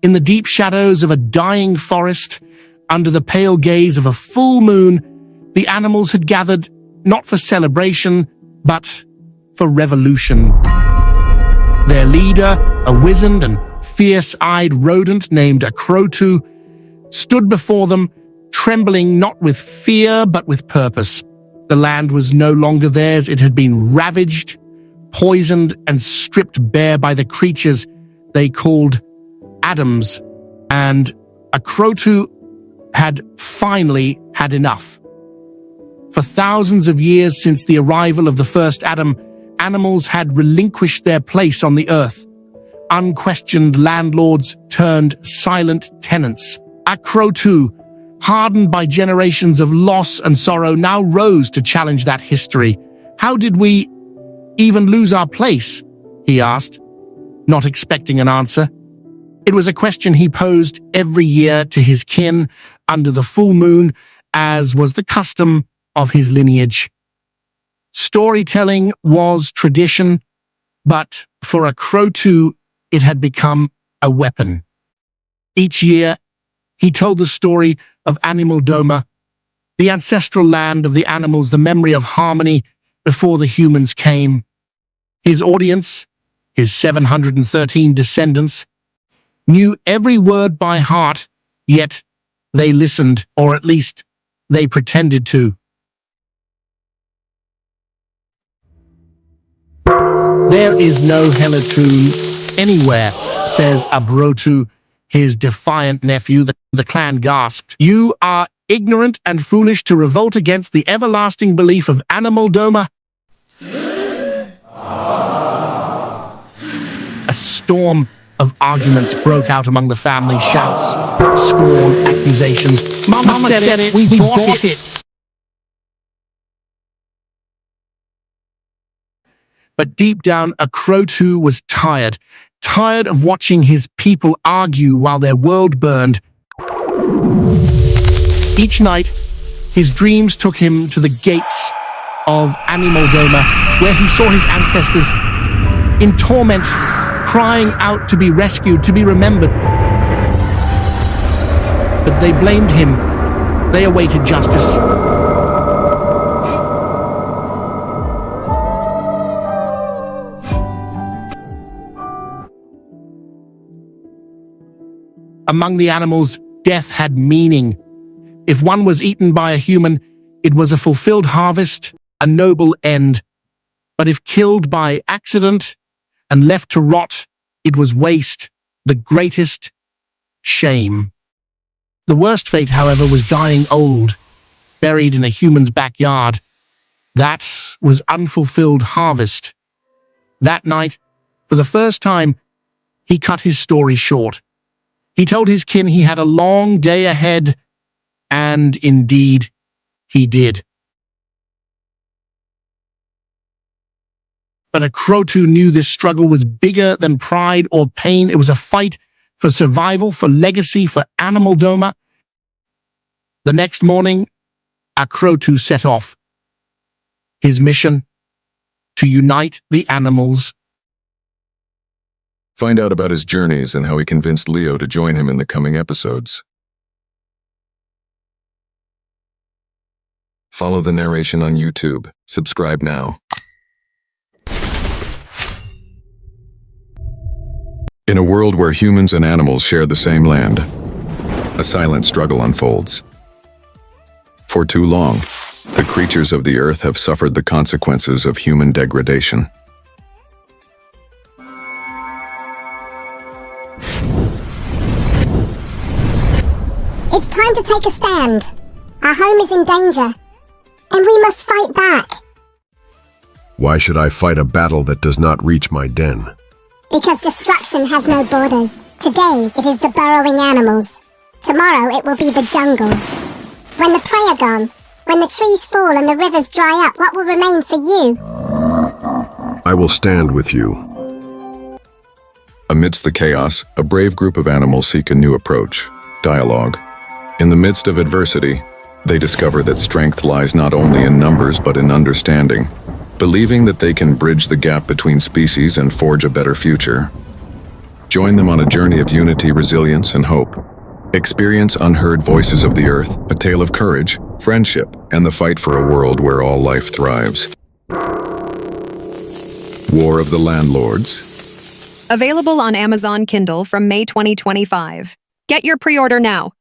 In the deep shadows of a dying forest, under the pale gaze of a full moon, the animals had gathered not for celebration, but for revolution. Their leader, a wizened and fierce-eyed rodent named Akrotu, stood before them, trembling not with fear but with purpose. The land was no longer theirs. It had been ravaged, poisoned, and stripped bare by the creatures they called Adams, and Akrotu had finally had enough. For thousands of years since the arrival of the first Adam, animals had relinquished their place on the earth. Unquestioned landlords turned silent tenants. Akrotu, hardened by generations of loss and sorrow, now rose to challenge that history. How did we even lose our place? He asked, not expecting an answer. It was a question he posed every year to his kin under the full moon, as was the custom of his lineage. Storytelling was tradition, but for Akrotu, it had become a weapon. Each year, he told the story of Animaldoma, the ancestral land of the animals, the memory of harmony before the humans came. His audience, his 713 descendants, knew every word by heart, yet they listened, or at least they pretended to. There is no Akrotu anywhere, says Abrotu, his defiant nephew. The clan gasped. You are ignorant and foolish to revolt against the everlasting belief of Animaldoma. A storm of arguments broke out among the family. Shouts, scorn, accusations. Mama said it, we bought it. But deep down, Akrotu was tired of watching his people argue while their world burned. Each night, his dreams took him to the gates of Animaldoma, where he saw his ancestors in torment, crying out to be rescued, to be remembered. But they blamed him. They awaited justice. Among the animals, death had meaning. If one was eaten by a human, it was a fulfilled harvest, a noble end. But if killed by accident and left to rot, it was waste, the greatest shame. The worst fate, however, was dying old, buried in a human's backyard. That was unfulfilled harvest. That night, for the first time, he cut his story short. He told his kin he had a long day ahead, and indeed, he did. But Akrotu knew this struggle was bigger than pride or pain. It was a fight for survival, for legacy, for Animaldoma. The next morning, Akrotu set off. His mission: to unite the animals. Find out about his journeys and how he convinced Leo to join him in the coming episodes. Follow the narration on YouTube. Subscribe now. In a world where humans and animals share the same land, a silent struggle unfolds. For too long, the creatures of the earth have suffered the consequences of human degradation. It's time to take a stand. Our home is in danger, and we must fight back. Why should I fight a battle that does not reach my den? Because destruction has no borders. Today, it is the burrowing animals. Tomorrow, it will be the jungle. When the prey are gone, When the trees fall and the rivers dry up, what will remain for you? I will stand with you. Amidst the chaos, a brave group of animals seek a new approach, dialogue. In the midst of adversity, they discover that strength lies not only in numbers but in understanding, believing that they can bridge the gap between species and forge a better future. Join them on a journey of unity, resilience, and hope. Experience unheard voices of the earth, a tale of courage, friendship, and the fight for a world where all life thrives. War of the Landlords. Available on Amazon Kindle from May 2025. Get your pre-order now.